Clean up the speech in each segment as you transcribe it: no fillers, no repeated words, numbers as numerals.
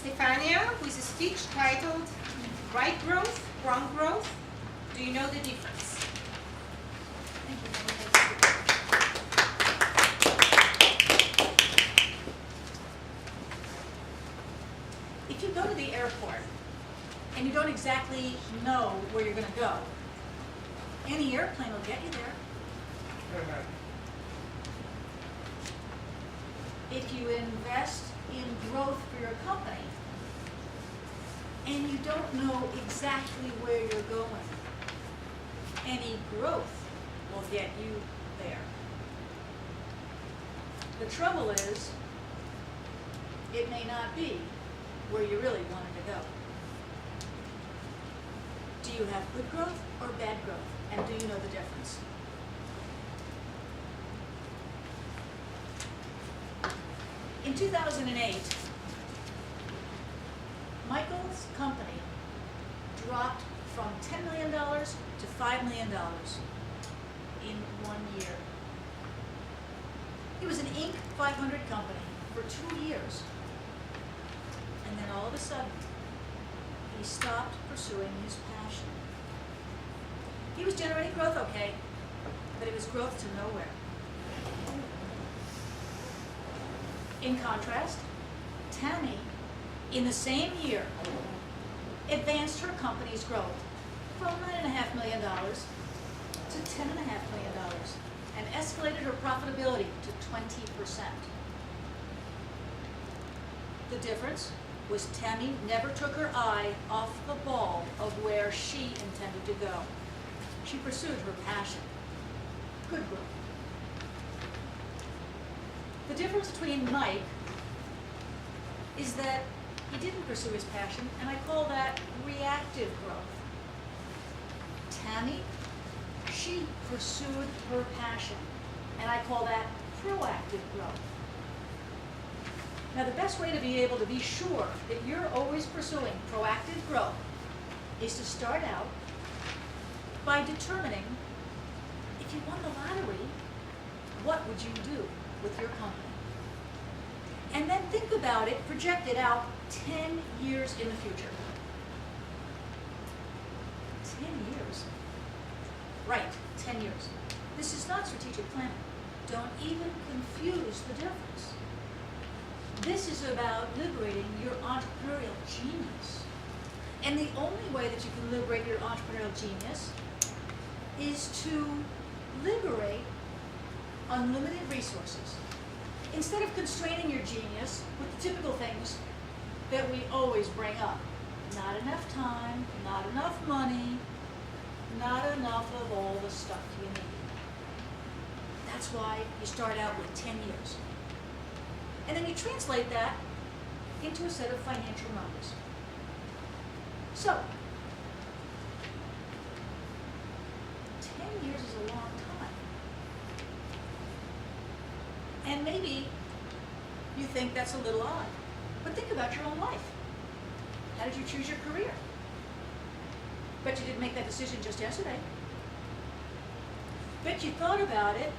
Stefania with a speech titled Right Growth, Wrong Growth. Do you know the difference? If you go to the airport and you don't exactly know where you're going to go, any airplane will get you there. If you invest in growth for your company and you don't know exactly where you're going, any growth will get you there. The trouble is, it may not be where you really wanted to go. Do you have good growth or bad growth? And do you know the difference? In 2008, Michael's company dropped from $10 million to $5 million in 1 year. He was an Inc. 500 company for 2 years. And then all of a sudden, he stopped pursuing his passion. He was generating growth, okay, but it was growth to nowhere. In contrast, Tammy, in the same year, advanced her company's growth from $9.5 million to $10.5 million and escalated her profitability to 20%. The difference was Tammy never took her eye off the ball of where she intended to go. She pursued her passion. Good growth. The difference between Mike is that he didn't pursue his passion, and I call that reactive growth. Tammy, she pursued her passion, and I call that proactive growth. Now, the best way to be able to be sure that you're always pursuing proactive growth is to start out by determining if you won the lottery, what would you do with your company? And then think about it, project it out 10 years in the future. 10 years. Right, 10 years. This is not strategic planning. Don't even confuse the difference. This is about liberating your entrepreneurial genius. And the only way that you can liberate your entrepreneurial genius is to liberate unlimited resources. Instead of constraining your genius with the typical things that we always bring up. Not enough time, not enough money, not enough of all the stuff you need. That's why you start out with 10 years. And then you translate that into a set of financial numbers. So, 10 years is a long time. And maybe you think that's a little odd, but think about your own life. How did you choose your career? Bet you didn't make that decision just yesterday. Bet you thought about it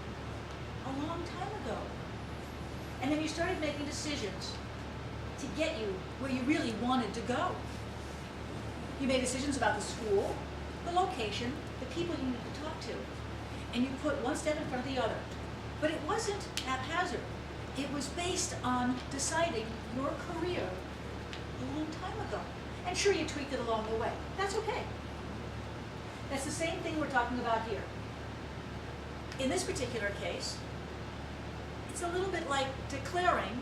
a long time ago. And then you started making decisions to get you where you really wanted to go. You made decisions about the school, the location, the people you needed to talk to. And you put one step in front of the other. But it wasn't haphazard. It was based on deciding your career a long time ago. And sure, you tweaked it along the way. That's okay. That's the same thing we're talking about here. In this particular case, it's a little bit like declaring,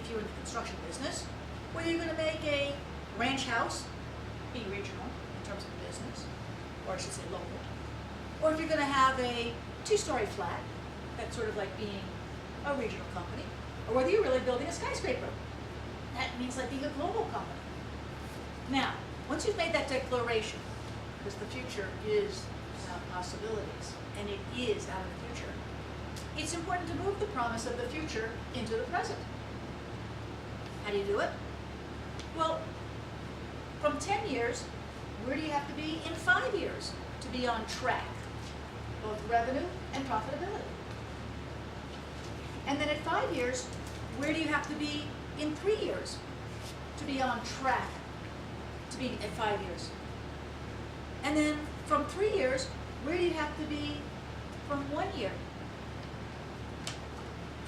if you're in the construction business, whether you're going to make a ranch house, be regional in terms of business, or I should say local, or if you're going to have a 2-story flat, that's sort of like being a regional company, or whether you're really building a skyscraper. That means like being a global company. Now, once you've made that declaration, because the future is about possibilities, and it is out of the future, it's important to move the promise of the future into the present. How do you do it? Well, from 10 years, where do you have to be in 5 years to be on track, both revenue and profitability? And then at 5 years, where do you have to be in 3 years to be on track to be at 5 years? And then from 3 years, where do you have to be from 1 year?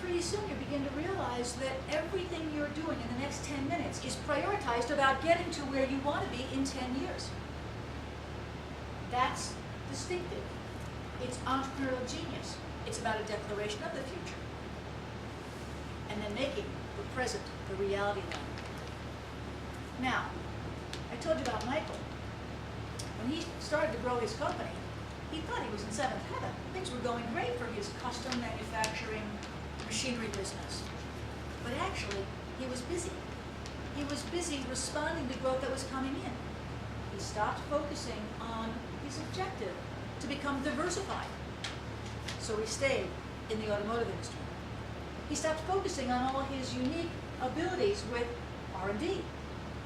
Pretty soon you begin to realize that everything you're doing in the next 10 minutes is prioritized about getting to where you want to be in 10 years. That's distinctive. It's entrepreneurial genius. It's about a declaration of the future. And then making the present the reality line. Now, I told you about Michael. When he started to grow his company, he thought he was in seventh heaven. Things were going great for his custom manufacturing machinery business. But actually, he was busy. He was busy responding to growth that was coming in. He stopped focusing on his objective to become diversified. So he stayed in the automotive industry. He stopped focusing on all his unique abilities with R&D,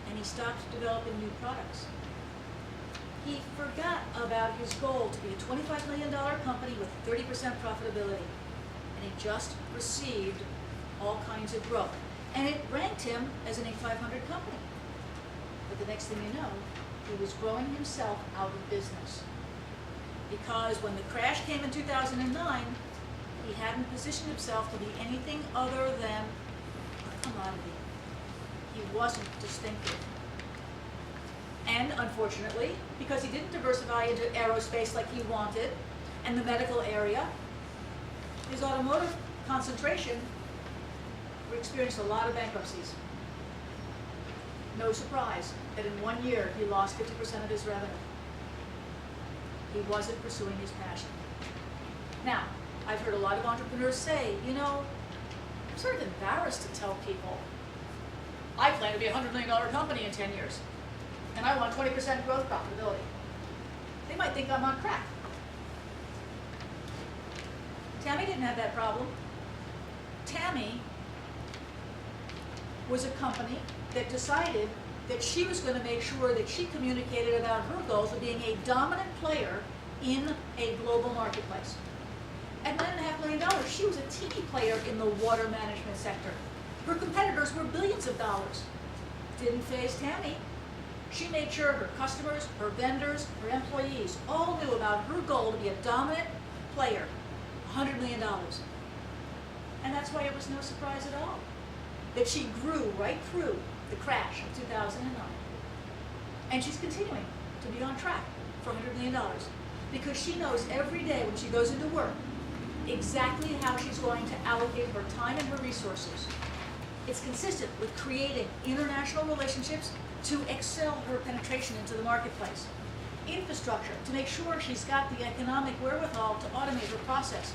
and he stopped developing new products. He forgot about his goal to be a $25 million company with 30% profitability, and he just received all kinds of growth. And it ranked him as an Inc. 500 company. But the next thing you know, he was growing himself out of business. Because when the crash came in 2009, he hadn't positioned himself to be anything other than a commodity. He wasn't distinctive. And unfortunately, because he didn't diversify into aerospace like he wanted, and the medical area, his automotive concentration experienced a lot of bankruptcies. No surprise that in 1 year he lost 50% of his revenue. He wasn't pursuing his passion. Now, I've heard a lot of entrepreneurs say, you know, I'm sort of embarrassed to tell people, I plan to be a $100 million company in 10 years, and I want 20% growth profitability. They might think I'm on crack. Tammy didn't have that problem. Tammy was a company that decided that she was going to make sure that she communicated about her goals of being a dominant player in a global marketplace. At $9.5 million, she was a teeny player in the water management sector. Her competitors were billions of dollars. Didn't faze Tammy. She made sure her customers, her vendors, her employees all knew about her goal to be a dominant player, $100 million. And that's why it was no surprise at all that she grew right through the crash of 2009. And she's continuing to be on track for $100 million because she knows every day when she goes into work exactly how she's going to allocate her time and her resources. It's consistent with creating international relationships to excel her penetration into the marketplace. Infrastructure to make sure she's got the economic wherewithal to automate her process.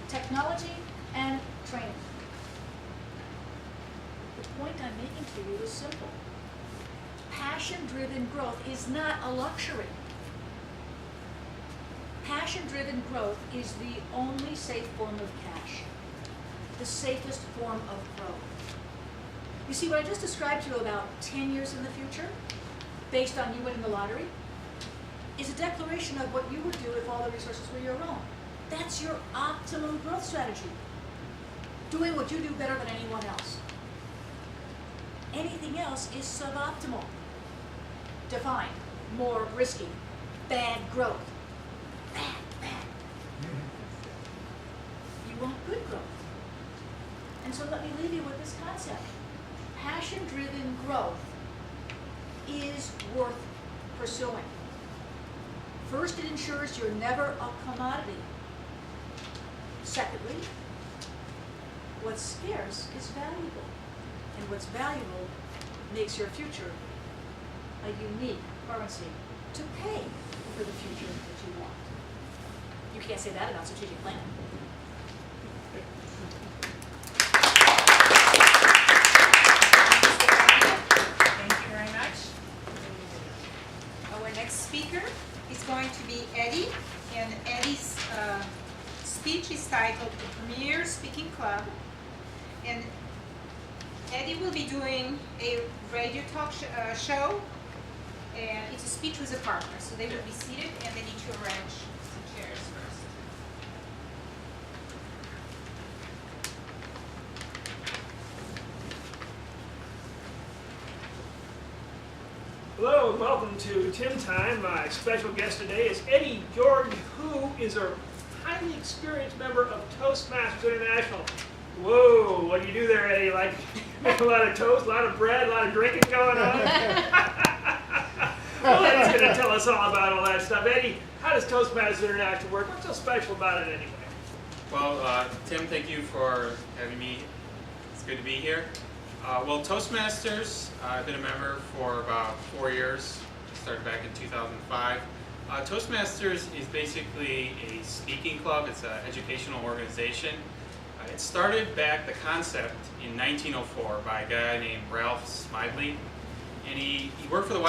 Technology and training. The point I'm making to you is simple. Passion-driven growth is not a luxury. Passion-driven growth is the only safe form of cash, the safest form of growth. You see, what I just described to you about 10 years in the future, based on you winning the lottery, is a declaration of what you would do if all the resources were your own. That's your optimum growth strategy. Doing what you do better than anyone else. Anything else is suboptimal. Define, more risky, bad growth. Bad. You want good growth. And so let me leave you with this concept. Passion-driven growth is worth pursuing. First, it ensures you're never a commodity. Secondly, what's scarce is valuable. And what's valuable makes your future a unique currency to pay for the future that you want. You can't say that about strategic planning. Thank you very much. Our next speaker is going to be Eddie, and Eddie's speech is titled The Premier Speaking Club. And Eddie will be doing a radio talk show, and it's a speech with a partner. So they will be seated, and they need to arrange some chairs first. Hello and welcome to Tim Time. My special guest today is Eddie George, who is a highly experienced member of Toastmasters International. Whoa, what do you do there, Eddie? Like, make a lot of toast, a lot of bread, a lot of drinking going on? Well, Eddie's going to tell us all about all that stuff. Eddie, how does Toastmasters International work? What's so special about it anyway? Well, Tim, thank you for having me. It's good to be here. Well, Toastmasters, I've been a member for about 4 years. Started back in 2005. Toastmasters is basically a speaking club. It's an educational organization. It started back, the concept, in 1904 by a guy named Ralph Smiley. And he worked for the